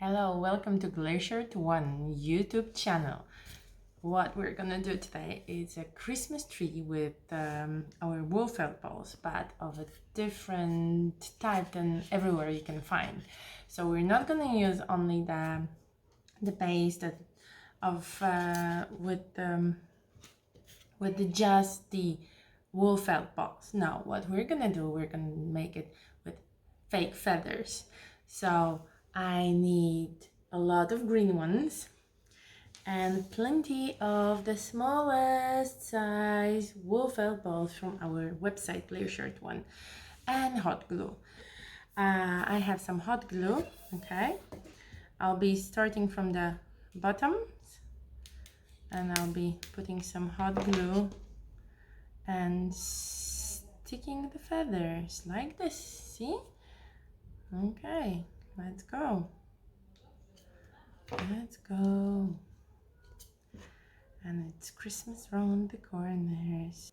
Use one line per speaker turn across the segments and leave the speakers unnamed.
Hello, welcome to Glacier1 YouTube channel. What we're gonna do today is a Christmas tree with our wool felt balls, but of a different type than everywhere you can find. So we're not gonna use only the base that of with just the wool felt balls. No, what we're gonna do, we're gonna make it with fake feathers. So I need a lot of green ones and plenty of the smallest size wool felt balls from our website Glacier1 and hot glue. I have some hot glue. Okay, I'll be starting from the bottom and I'll be putting some hot glue and sticking the feathers like this. See? Okay, let's go. Let's go. And it's Christmas round the corners.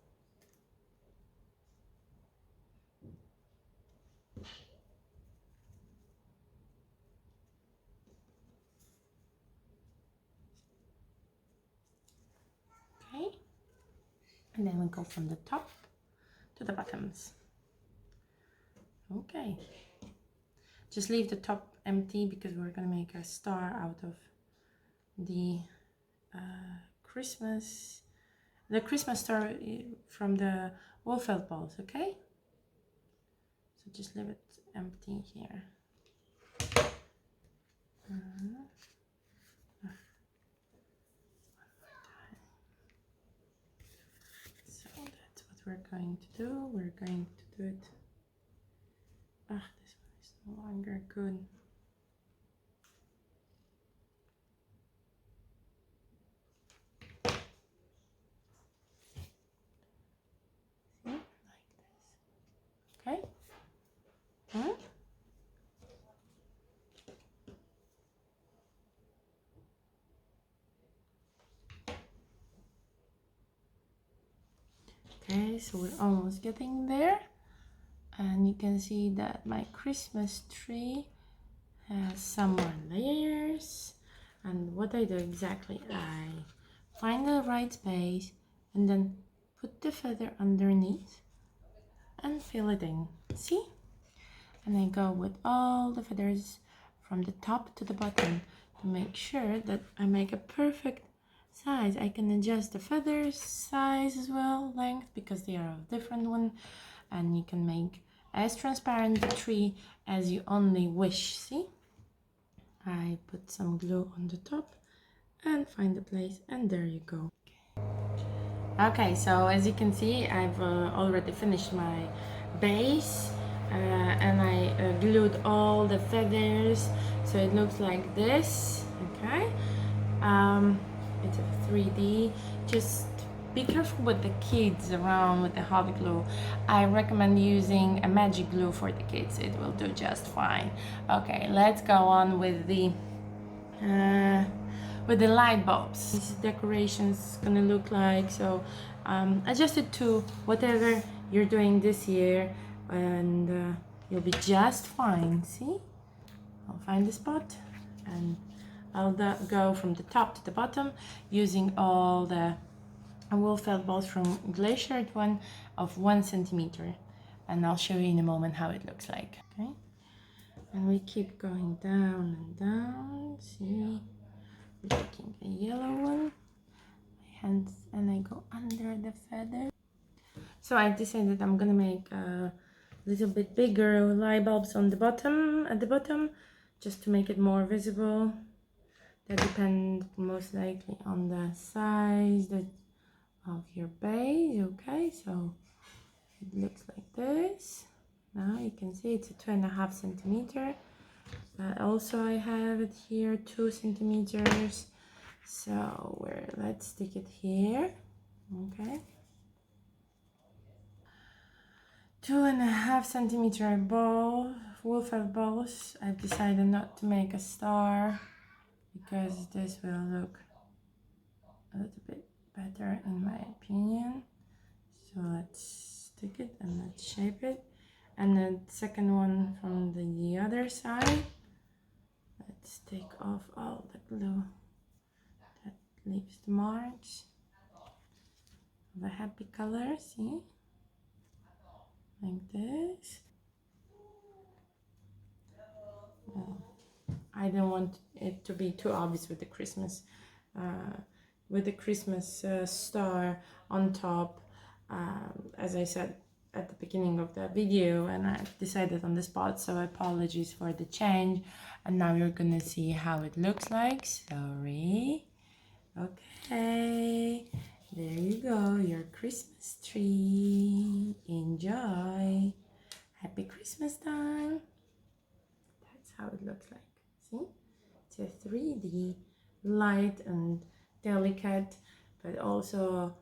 Okay, and then we go from the top to the bottoms. Okay, just leave the top empty because we're gonna make a star out of the Christmas star from the wool felt balls. Okay, so just leave it empty here. So that's what we're going to do. We're going to do it. This one is no longer good. See? Like this. Okay? Okay, so we're almost getting there. And you can see that my Christmas tree has some more layers. And what I do exactly, I find the right space and then put the feather underneath and fill it in. See? And I go with all the feathers from the top to the bottom to make sure that I make a perfect size. I can adjust the feathers size as well, length, because they are a different one, and you can make as transparent the tree as you only wish. See, I put some glue on the top and find the place, and there you go. Okay, so as you can see, I've already finished my base and I glued all the feathers so it looks like this. Okay, it's a 3D. Just be careful with the kids around with the hot glue. I recommend using a magic glue for the kids. It will do just fine. Okay, let's go on with the light bulbs. This decoration's gonna look like, so adjust it to whatever you're doing this year and you'll be just fine. See, I'll find the spot and I'll go from the top to the bottom using all the wool felt balls from Glacier1 of 1 centimeter, and I'll show you in a moment how it looks like. Okay, and we keep going down and down. See, we're taking a yellow one, my hands, and I go under the feather. So I've decided I'm gonna make a little bit bigger light bulbs on the bottom, at the bottom, just to make it more visible. That depends most likely on the size of your base. Okay, so it looks like this. Now you can see it's a 2.5 centimeter. Also I have it here 2 centimeters. So let's stick it here. Okay, 2.5 centimeter ball, wool felt balls. I've decided not to make a star because this will look a little bit better in my opinion. So let's stick it and let's shape it. And the second one from the other side. Let's take off all the glue that leaves the marks of a happy color, see? Like this. Well, I don't want it to be too obvious with the Christmas star on top, as I said at the beginning of the video, and I decided on the spot, so apologies for the change. And now you're gonna see how it looks like. Sorry. Okay, there you go, your Christmas tree. Enjoy. Happy Christmas time. That's how it looks like. See? It's a 3D, light and delicate, but also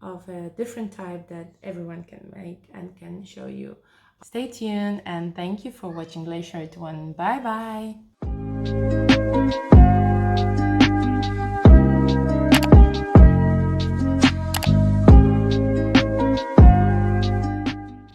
of a different type that everyone can make and can show you. Stay tuned and thank you for watching Glacier 1. Bye bye!